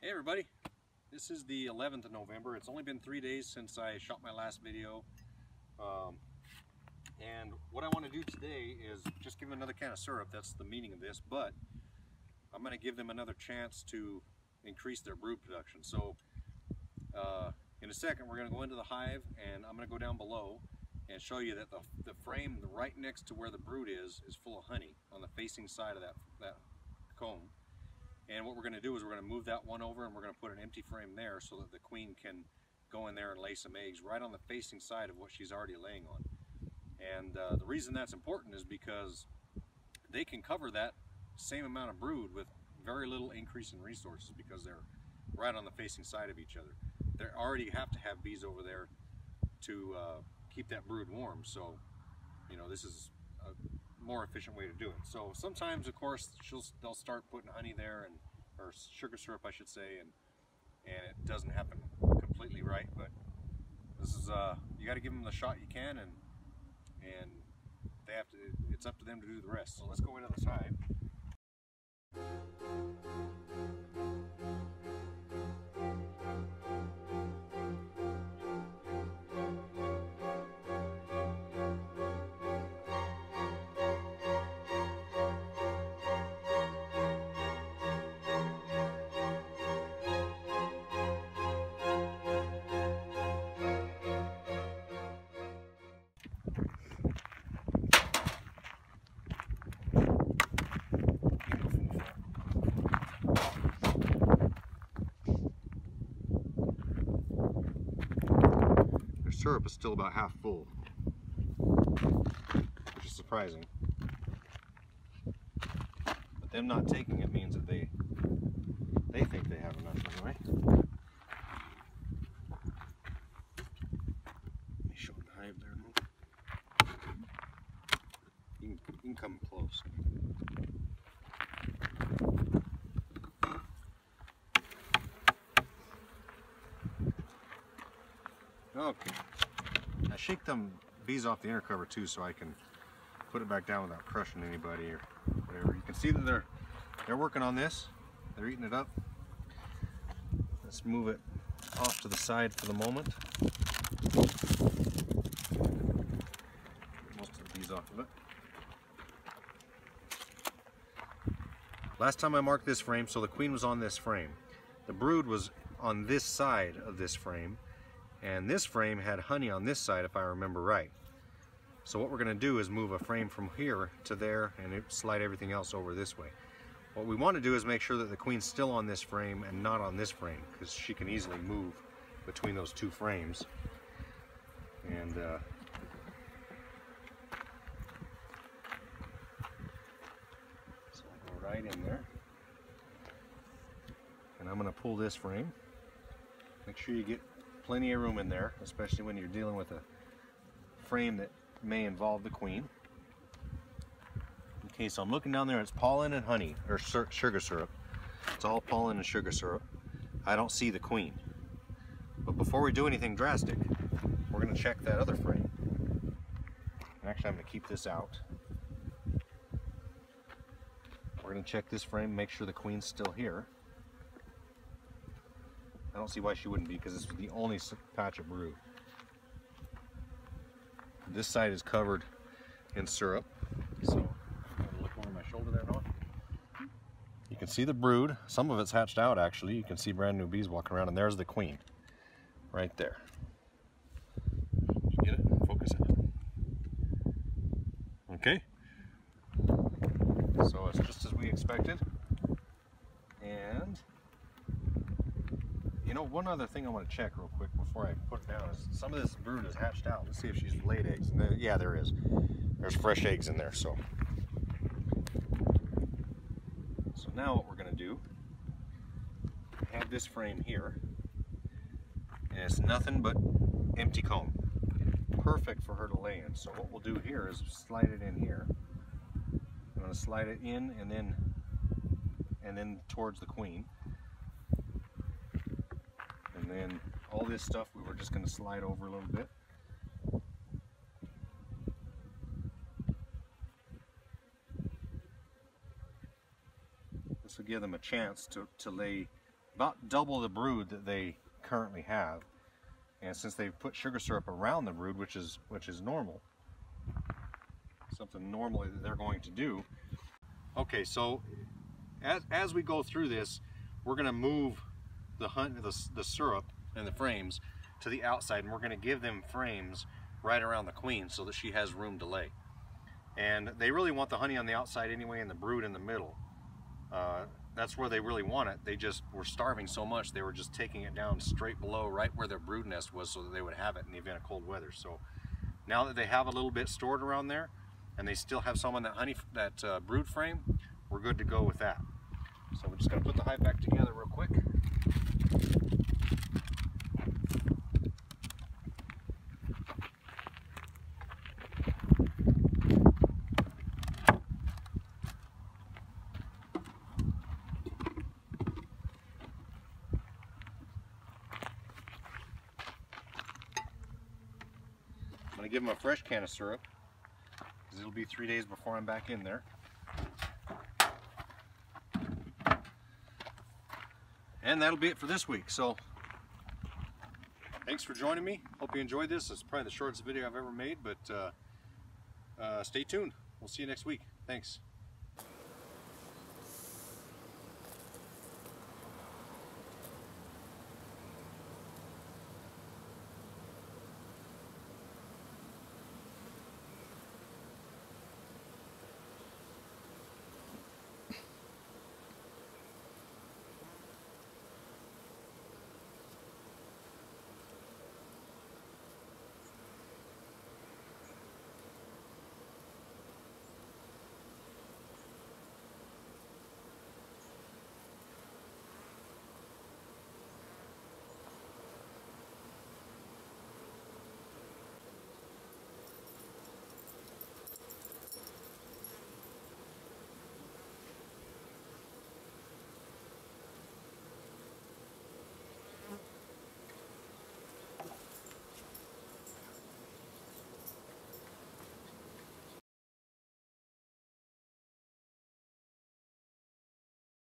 Hey everybody, this is the 11th of November. It's only been 3 days since I shot my last video. And what I want to do today is just give them another can of syrup. That's the meaning of this, but I'm going to give them another chance to increase their brood production. So in a second we're going to go into the hive, and I'm going to go down below and show you that the frame right next to where the brood is full of honey on the facing side of that comb. And what we're going to do is we're going to move that one over, and we're going to put an empty frame there so that the queen can go in there and lay some eggs right on the facing side of what she's already laying on. And the reason that's important is because they can cover that same amount of brood with very little increase in resources because they're right on the facing side of each other. They already have to have bees over there to keep that brood warm. So, you know, this is a more efficient way to do it. So sometimes, of course, they'll start putting honey there, or sugar syrup, I should say, and it doesn't happen completely right. But this is you got to give them the shot you can, and they have to. It's up to them to do the rest. So let's go into this hive. Syrup is still about half full, which is surprising. But them not taking it means that they think they have enough anyway. Let me show the hive there now. You can come close. Okay. I shake them bees off the inner cover too, so I can put it back down without crushing anybody or whatever. You can see that they're working on this. They're eating it up. Let's move it off to the side for the moment. Get most of the bees off of it. Last time I marked this frame, so the queen was on this frame. The brood was on this side of this frame. And this frame had honey on this side, if I remember right. So what we're going to do is move a frame from here to there and slide everything else over this way. What we want to do is make sure that the queen's still on this frame and not on this frame, because she can easily move between those two frames. And so I'll go right in there. And I'm going to pull this frame. Make sure you get plenty of room in there, especially when you're dealing with a frame that may involve the queen. Okay, so I'm looking down there, it's pollen and honey, or sugar syrup. It's all pollen and sugar syrup. I don't see the queen. But before we do anything drastic, we're going to check that other frame. Actually, I'm going to keep this out. We're going to check this frame, make sure the queen's still here. I don't see why she wouldn't be, because this was the only patch of brood. This side is covered in syrup. So I'm going to look over my shoulder there now. You can see the brood. Some of it's hatched out actually. You can see brand new bees walking around, and there's the queen right there. Did you get it? Focus it. Okay. So it's just as we expected. And you know, one other thing I want to check real quick before I put it down is some of this brood is hatched out. Let's see if she's laid eggs. And yeah, there is. There's fresh eggs in there. So now what we're going to do, I have this frame here, and it's nothing but empty comb. Perfect for her to lay in. So what we'll do here is slide it in here. I'm going to slide it in and then towards the queen. And then all this stuff we were just going to slide over a little bit. This will give them a chance to lay about double the brood that they currently have. And since they've put sugar syrup around the brood, which is normal, something normally that they're going to do. Okay, so as we go through this, we're going to move the syrup and the frames to the outside, and we're going to give them frames right around the queen so that she has room to lay. And they really want the honey on the outside anyway, and the brood in the middle. That's where they really want it. They just were starving so much they were just taking it down straight below right where their brood nest was so that they would have it in the event of cold weather. So now that they have a little bit stored around there and they still have some on that brood frame, we're good to go with that. So we're just going to put the hive back together real quick. I'm going to give them a fresh can of syrup because it'll be 3 days before I'm back in there. And that'll be it for this week. So thanks for joining me. Hope you enjoyed this. It's probably the shortest video I've ever made, but stay tuned. We'll see you next week. Thanks.